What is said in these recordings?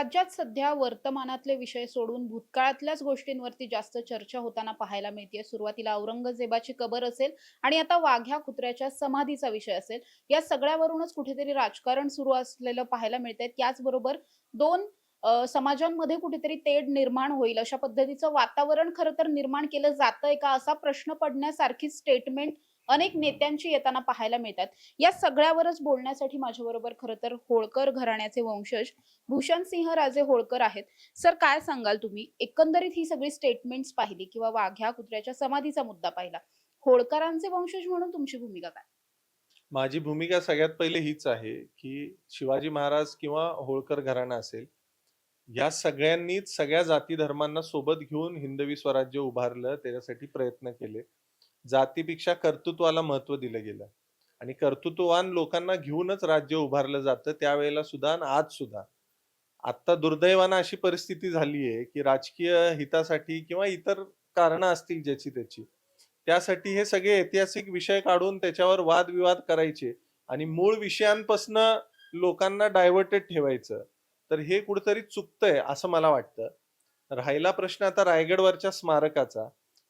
राज्यात सध्या वर्तमानातले विषय सोडून भूतकाळातल्याच गोष्टींवरती जास्त चर्चा होताना पाहायला मिळते. सुरुवातीला औरंगजेबाची कबर असेल आणि आता वाघ्या कुत्र्याच्या समाधीचा विषय असेल. या सगळ्यावरूनच कुठेतरी राजकारण सुरू असलेलं पाहायला मिळतंय. त्याचबरोबर 2 समाजांमध्ये कुठेतरी तेढ निर्माण होईल अशा पद्धतीचं वातावरण खरं तर निर्माण केलं जातंय का? असा प्रश्न पडण्यासारखी स्टेटमेंट अनेक नेत्यांची येताना पाहायला मिळतात. या सगळ्यावरच बोलण्यासाठी माझ्याबरोबर खरं तर होळकर घराण्याचे वंशज भूषणसिंह राजे होळकर आहेत. सर काय सांगाल तुम्ही? एकंदरीत ही सगळी स्टेटमेंट्स पाहिली किंवा वाघ्या कुत्र्याच्या समाधीचा मुद्दा पाहिला. होळकरांचे वंशज म्हणून तुमची भूमिका काय? माझी भूमिका सगळ्यात पहिले हीच आहे, की शिवाजी महाराज किंवा होळकर घराणं असेल, या सगळ्यांनीच सगळ्या जाती धर्मांना सोबत घेऊन हिंदवी स्वराज्य उभारलं, त्याच्यासाठी प्रयत्न केले. जातीपेक्षा कर्तृत्वाला महत्त्व दिलं गेलं आणि कर्तृत्ववान लोकांना घेऊनच राज्य उभारलं जातं त्यावेळेला सुद्धा आणि आज सुद्धा. आता दुर्दैवानं अशी परिस्थिती झाली आहे, की राजकीय हितासाठी किंवा इतर कारणं असतील ज्याची त्याची. त्यासाठी हे सगळे ऐतिहासिक विषय काढून त्याच्यावर वादविवाद करायचे आणि मूळ विषयांपासनं लोकांना डायव्हर्टेड ठेवायचं. तर हे कुठेतरी चुकतंय असं मला वाटतं. राहिला प्रश्न आता रायगडवरच्या स्मारकाचा,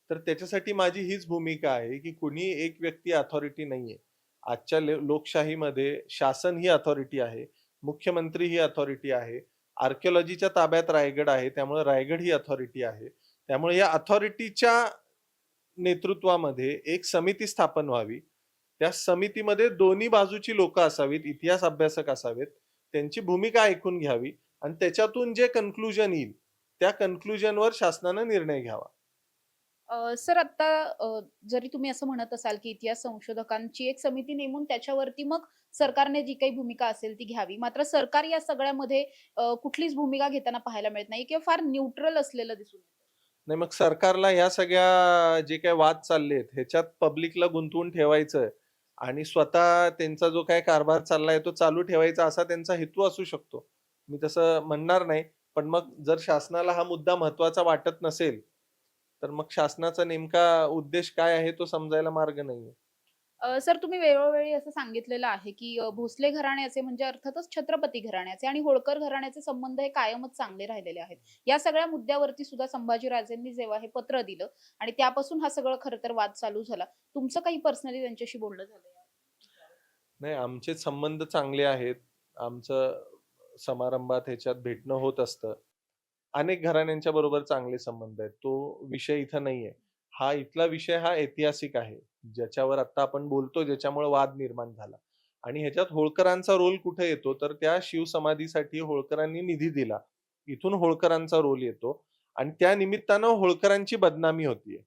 तर त्याच्यासाठी माझी हीच भूमिका आहे, की कुणी एक व्यक्ती अथॉरिटी नाहीये. आजच्या लोकशाहीमध्ये शासन ही अथॉरिटी आहे. मुख्यमंत्री ही अथॉरिटी आहे. आर्किओलॉजीच्या ताब्यात रायगड आहे, त्यामुळे रायगड ही अथॉरिटी आहे. त्यामुळे या अथॉरिटीच्या नेतृत्वामध्ये एक समिती स्थापन व्हावी. त्या समितीमध्ये दोन्ही बाजूची लोकं असावीत, इतिहास अभ्यासक असावेत. त्यांची भूमिका ऐकून घ्यावी आणि त्याच्यातून जे कन्क्लुजन येईल, त्या कन्क्लुजनवर शासनानं निर्णय घ्यावा. सर आता जरी तुम्ही असं म्हणत असाल, की इतिहास संशोधकांची एक समिती नेमून त्याच्यावरती मग सरकारने जी काही भूमिका असेल ती घ्यावी. मात्र सरकार या सगळ्यामध्ये कुठलीच भूमिका घेताना पाहायला मिळत नाही किंवा फार न्यूट्रल असलेलं दिसून येतं. नाही मग सरकारला ह्या सगळ्या जे काही वाद चाललेत, ह्याच्यात पब्लिकला गुंतवून ठेवायचं आणि स्वतः त्यांचा जो काही कारभार चाललाय तो चालू ठेवायचा असा त्यांचा हेतू असू शकतो. मी तसं म्हणणार नाही. पण मग जर शासनाला हा मुद्दा महत्त्वाचा वाटत नसेल, तर मग शासनाचा नेमका उद्देश काय आहे तो समजायला मार्ग नाहीये. सर तुम्ही वेळोवेळी असं सांगितलेलं आहे, की भोसले घराण्याचे म्हणजे अर्थातच छत्रपती घराण्याचे आणि होळकर घराण्याचे संबंध हे कायमच चांगले राहिलेले आहेत. या सगळ्या मुद्द्यावरती सुद्धा संभाजीराजेंनी जेव्हा हे पत्र दिलं आणि त्यापासून हा सगळं खरं तर वाद चालू झाला. तुमचं काही पर्सनली त्यांच्याशी बोलणं झालंय? नाही, आमचे संबंध चांगले आहेत. आमचं समारंभात ह्याच्यात भेटणं होत असतं. अनेक घराण्यांच्या बरोबर चांगले संबंध आहेत. तो विषय इथं नाहीये. हा इथला विषय हा ऐतिहासिक आहे. ज्याच्यावर आता आपण बोलतोय, ज्याच्यामुळे वाद निर्माण झाला. आणि ह्याच्यात होळकरांचा रोल कुठे येतो, तर त्या शिवसमाधीसाठी होळकरांनी निधी दिला. इथून होळकरांचा रोल येतो आणि त्या निमित्तानं होळकरांची बदनामी होतीये.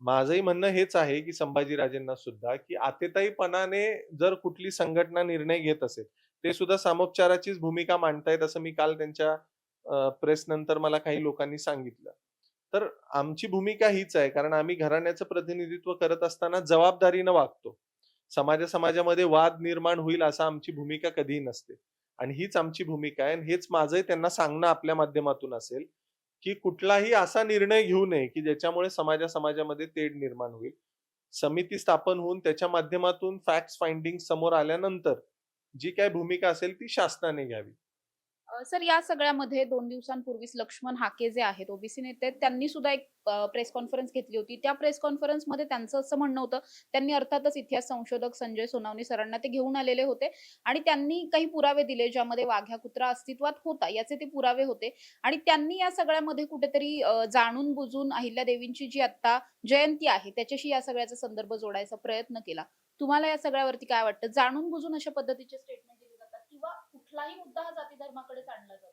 माझंही म्हणणं हेच आहे, की संभाजीराजेंना सुद्धा, की आतेताईपणाने जर कुठली संघटना निर्णय घेत असेल, ते सुद्धा सामोपचाराचीच भूमिका मांडतायत असं मी काल त्यांच्या प्रेस नंतर मला काही लोकांनी सांगितलं. तर आमची भूमिका हीच आहे, कारण आम्ही घराण्याचं प्रतिनिधित्व करत असताना जबाबदारीनं वागतो. समाजामध्ये वाद निर्माण होईल असं आमची भूमिका कधीही नसते. आणि हीच आमची भूमिका आहे आणि हेच माझंही त्यांना सांगणं आपल्या माध्यमातून असेल, की कुठलाही असा निर्णय घेऊ नये, की ज्याच्यामुळे समाजामध्ये तेढ निर्माण होईल. समिती स्थापन होऊन त्याच्या माध्यमातून फॅक्ट्स फाइंडिंग समोर आल्यानंतर जी काही भूमिका असेल ती शासनाने घ्यावी. सर या सगळ्यामध्ये 2 दिवसांपूर्वीच लक्ष्मण हाके जे आहेत ओबीसी नेते आहेत, त्यांनी सुद्धा एक प्रेस कॉन्फरन्स घेतली होती. त्या प्रेस कॉन्फरन्समध्ये त्यांचं असं म्हणणं होतं, त्यांनी अर्थातच इतिहास संशोधक संजय सोनावणे सरांना ते घेऊन आलेले होते आणि त्यांनी काही पुरावे दिले, ज्यामध्ये वाघ्या कुत्रा अस्तित्वात होता, याचे ते पुरावे होते आणि त्यांनी या सगळ्यामध्ये कुठेतरी जाणून-बुजून अहिल्यादेवींची जी आत्ता जयंती आहे, त्याच्याशी या सगळ्याचा संदर्भ जोडायचा प्रयत्न केला. तुम्हाला या सगळ्यावरती काय वाटतं? जाणून-बुजून अशा पद्धतीचे स्टेटमेंट दिले जातात किंवा कुठलाही मुद्दा हा जाती धर्माकडेच आणला जातो.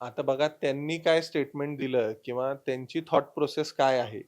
आता बघा त्यांनी काय स्टेटमेंट दिलं किंवा त्यांची थॉट प्रोसेस काय आहे,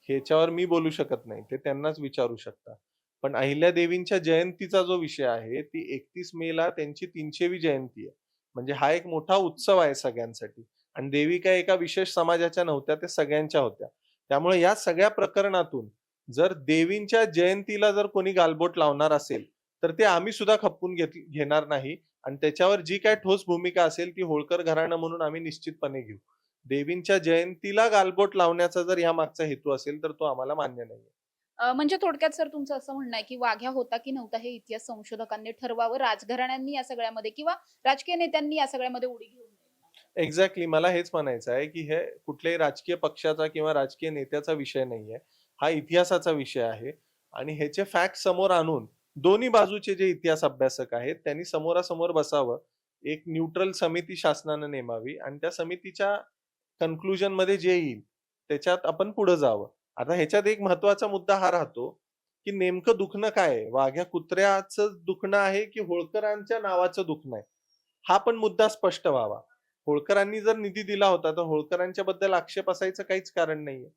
ह्याच्यावर मी बोलू शकत नाही. ते त्यांनाच विचारू शकता. पण अहिल्यादेवींच्या जयंतीचा जो विषय आहे, ती 31 मेला त्यांची 300वी जयंती आहे. म्हणजे हा एक मोठा उत्सव आहे सगळ्यांसाठी आणि देवी काय एका विशेष समाजाच्या नव्हत्या, त्या सगळ्यांच्या होत्या. त्यामुळे या सगळ्या प्रकरणातून जर देवींच्या जयंतीला जर कोणी गालबोट लावणार असेल, तर ते आम्ही सुद्धा खपवून घेणार नाही आणि त्याच्यावर जी काही ठोस भूमिका असेल ती होळकर घराणं म्हणून आम्ही निश्चितपणे घेऊ. देवींच्या जयंतीला गालबोट लावण्याचा जर यामागचा हेतू असेल, तर तो आम्हाला मान्य नाहीये. म्हणजे थोडक्यात सर तुमचं असं म्हणणं आहे, की वाघ्या होता की नव्हता हे इतिहास संशोधकांनी ठरवावं. राजघराण्यांनी या सगळ्यामध्ये किंवा राजकीय नेत्यांनी या सगळ्यामध्ये उडी घेऊ नये. एक्झॅक्टली मला हेच म्हणायचं आहे, की हे कुठल्याही राजकीय पक्षाचा किंवा राजकीय नेत्याचा विषय नाहीये. हा इतिहासाचा विषय आहे आणि ह्याचे फॅक्ट समोर आणून दोन्ही बाजूचे जे इतिहास अभ्यासक आहेत, त्यांनी समोरासमोर बसावं. एक न्यूट्रल समिती शासनानं नेमावी आणि त्या समितीच्या कन्क्लुजनमध्ये जे येईल, त्याच्यात आपण पुढे जावं. आता ह्याच्यात एक महत्त्वाचा मुद्दा हा राहतो, की नेमकं दुखणं काय आहे? वाघ्या कुत्र्याचं दुखणं आहे, की होळकरांच्या नावाचं दुखणं आहे? हा पण मुद्दा स्पष्ट व्हावा. होळकरांनी जर निधी दिला होता, तर होळकरांच्या बद्दल आक्षेप असायचं काहीच कारण नाहीये.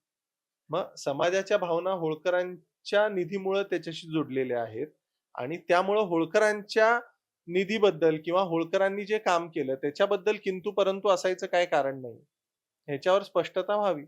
मग समाजाच्या भावना होळकरांच्या निधीमुळे त्याच्याशी जोडलेल्या आहेत आणि त्यामुळं होळकरांच्या निधीबद्दल किंवा होळकरांनी जे काम केलं त्याच्याबद्दल किंतु परंतु असायचं काही कारण नाही. ह्याच्यावर स्पष्टता व्हावी.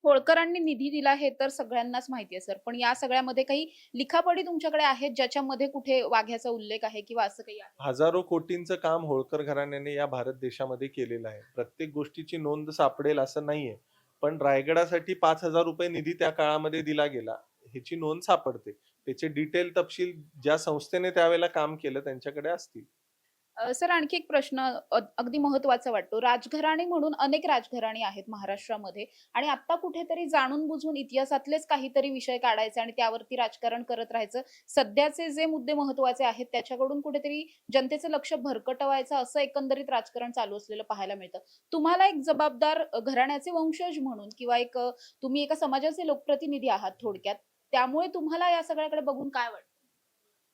होळकरांनी निधी दिला हे तर सगळ्यांनाच माहिती आहे सर. पण या सगळ्यामध्ये काही लिखापडी तुमच्याकडे आहेत ज्याच्यामध्ये कुठे वाघ्याचा उल्लेख आहे किंवा असं काही आहे? हजारो कोटींचं काम होळकर घराण्याने या भारत देशामध्ये केलेलं आहे. प्रत्येक गोष्टीची नोंद सापडेल असं नाहीये. पण रायगडासाठी ₹5,000 निधी त्या काळामध्ये दिला गेला. ह्याची नोंद सापडते. त्याचे डिटेल तपशील ज्या संस्थेने त्यावेळेला काम केलं त्यांच्याकडे असतील. सर आणखी एक प्रश्न अगदी महत्त्वाचा वाटतो. राजघराणे म्हणून अनेक राजघराणी आहेत महाराष्ट्रामध्ये आणि आता कुठेतरी जाणून-बुजून इतिहासातलेच काहीतरी विषय काढायचे आणि त्यावरती राजकारण करत राहायचं. सध्याचे जे मुद्दे महत्त्वाचे आहेत त्याच्याकडून कुठेतरी जनतेचं लक्ष भरकटवायचं असं एकंदरीत राजकारण चालू असलेलं पाहायला मिळतं. तुम्हाला एक जबाबदार घराण्याचे वंशज म्हणून किंवा एक तुम्ही एका समाजाचे लोकप्रतिनिधी आहात थोडक्यात. त्यामुळे तुम्हाला या सगळ्याकडे बघून काय वाटतं?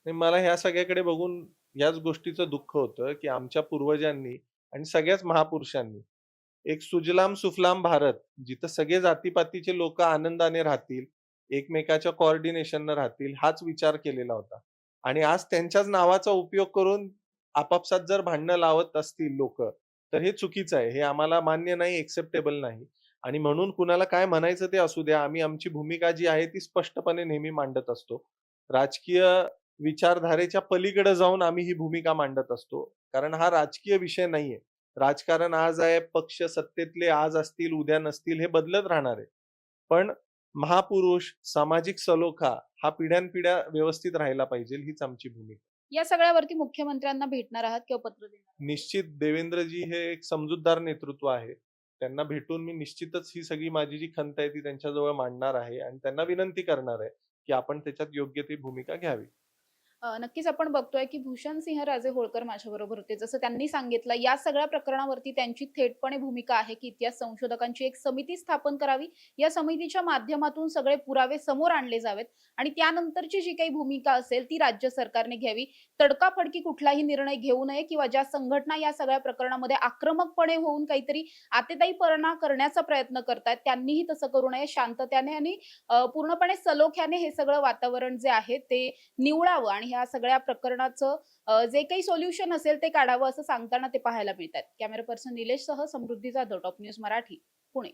आणि मला ह्या सगळ्याकडे बघून याच गोष्टीचं दुःख होतं, की आमच्या पूर्वजांनी आणि सगळ्याच महापुरुषांनी एक सुजलाम सुफलाम भारत, जिथं सगळे जातीपातीचे लोक आनंदाने राहतील, एकमेकाच्या कोऑर्डिनेशननं राहतील, हाच विचार केलेला होता. आणि आज त्यांच्याच नावाचा उपयोग करून आपापसात जर भांडणं लावत असतील लोक, तर हे चुकीचं आहे. हे आम्हाला मान्य नाही, एक्सेप्टेबल नाही. आणि म्हणून कुणाला काय म्हणायचं ते असू द्या. आम्ही आमची भूमिका जी आहे ती स्पष्टपणे नेहमी मांडत असतो. राजकीय विचारधारेच्या पलीकडे जाऊन आम्ही ही भूमिका मांडत असतो. कारण हा राजकीय विषय नाहीये. राजकारण आज आहे, पक्ष सत्तेतले आज असतील, उद्या नसतील, हे बदलत राहणार आहे. पण महापुरुष, सामाजिक सलोखा हा पिढ्यानपिढ्या व्यवस्थित राहायला पाहिजे हीच आमची भूमिका. या सगळ्यावरती मुख्यमंत्र्यांना भेटणार आहात किंवा पत्र देणार? निश्चित देवेंद्रजी हे एक समजूतदार नेतृत्व आहे. त्यांना भेटून मी निश्चितच ही सगळी माझी जी खंत आहे ती त्यांच्याजवळ मांडणार आहे आणि त्यांना विनंती करणार आहे, की आपण त्याच्यात योग्य ती भूमिका घ्यावी. नक्कीच आपण बघतोय, की भूषणसिंह राजे होळकर माझ्याबरोबर होते. जसं त्यांनी सांगितलं, या सगळ्या प्रकरणावरती त्यांची थेटपणे भूमिका आहे, की इतिहास संशोधकांची एक समिती स्थापन करावी. या समितीच्या माध्यमातून सगळे पुरावे समोर आणले जावेत आणि त्यानंतरची जी काही भूमिका असेल, ती राज्य सरकारने घ्यावी. तडकाफडकी कुठलाही निर्णय घेऊ नये किंवा ज्या संघटना या सगळ्या प्रकरणामध्ये आक्रमकपणे होऊन काहीतरी आतेताईपणा करण्याचा प्रयत्न करतायत, त्यांनीही तसं करू नये. शांततेने आणि पूर्णपणे सलोख्याने हे सगळं वातावरण जे आहे ते निवळावं आणि ह्या सगळ्या प्रकरणाचं जे काही सोल्युशन असेल ते काढावं असं सांगताना ते पाहायला मिळतात. कॅमेरा पर्सन निलेशसह समृद्धी जाधव, टॉप न्यूज मराठी, पुणे.